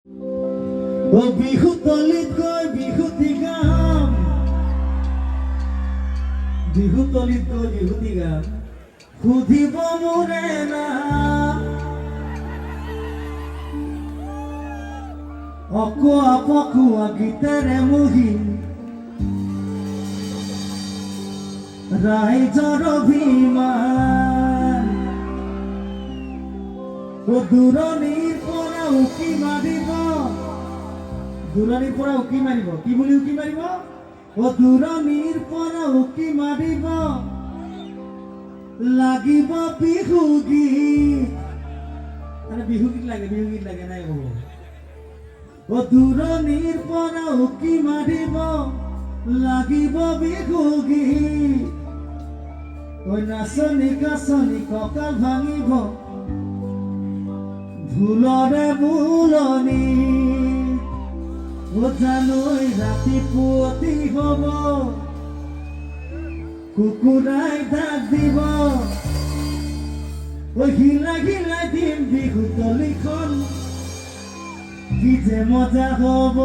ও বিহু তলিত গৈ বিহুতি গাম, বিহু তলিত গৈ বিহুতি গাম, সুধিব মোৰে নাম। অকোৱা পকোৱা গীতেৰে মুহি ৰাইজৰ অভিমান। ও দূৰণিৰ পৰা উকি মাৰিব, দূৰণিৰ পৰা উকি মাৰিব, কি বুলি উকি মাৰিব? ও দূৰণিৰ পৰা উকি মাৰিব, লাগিব বিহু গীত। মানে বিহু গীত লাগে, বিহু গীত লাগে নাই হ'ব। ও দূৰণিৰ পৰা উকি মাৰিব, লাগিব বিহু গীত। ঐ নাচনি কাচনি কঁকাল ভাঙিব, ঢোলৰে বোলনি। ও জানৈ ৰাতি পুৱতি হ'ব, কুকুৰাই ডাক দিব। ঐ হিলাই হিলাই দিম বিহু তলিখন, কি যে মজা হ'ব।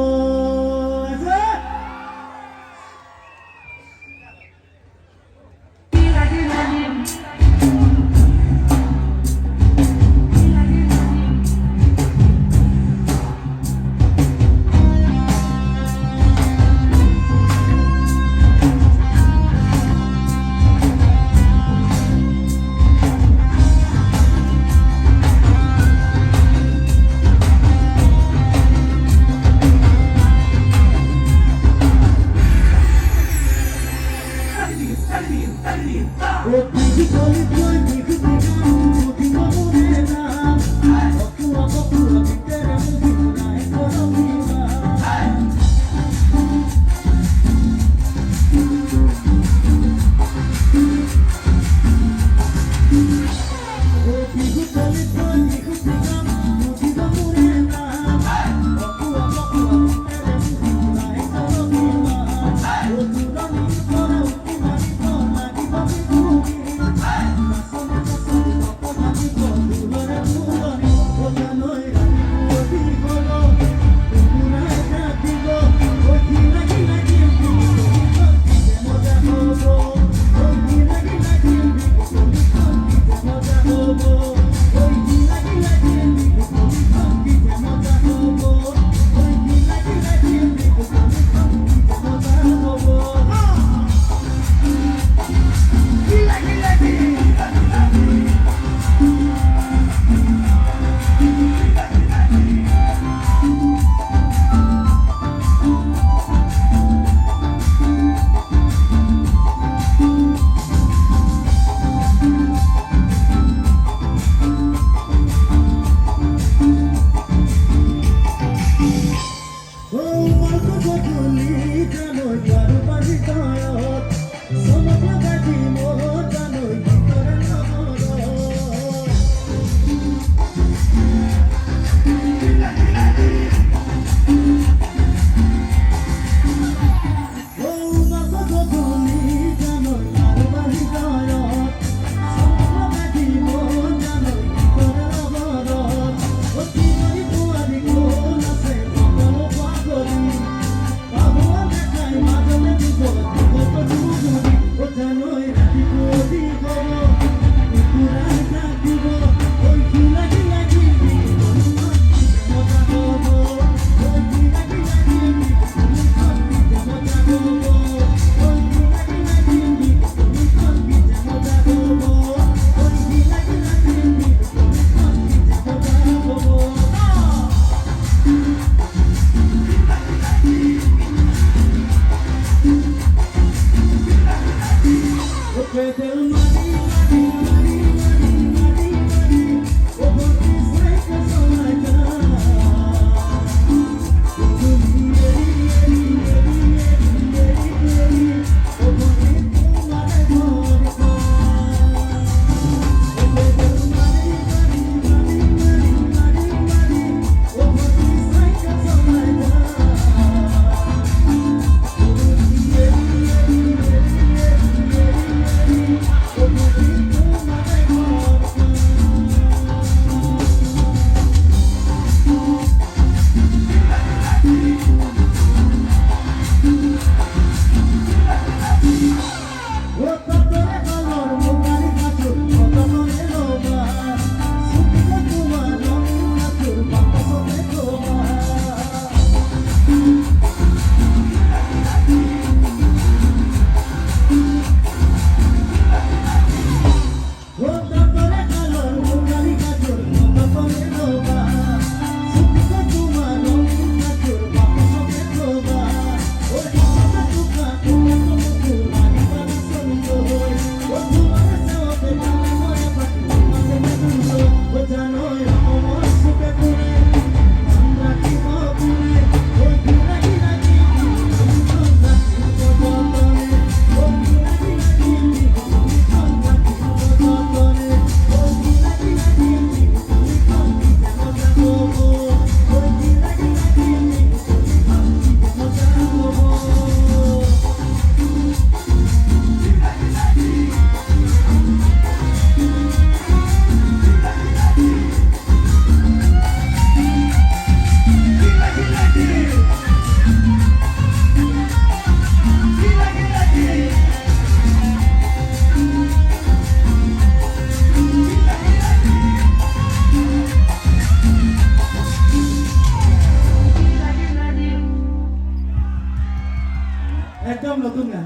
একদম নতুন গান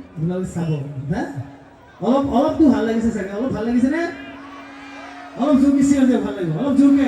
আপোনালোকে চাব হা অলপতো ভাল লাগিছে চাগে অলপ ভাল লাগিছে নে অলপ জোৰ বেছি হৈছে ভাল লাগিব অলপ জোৰকে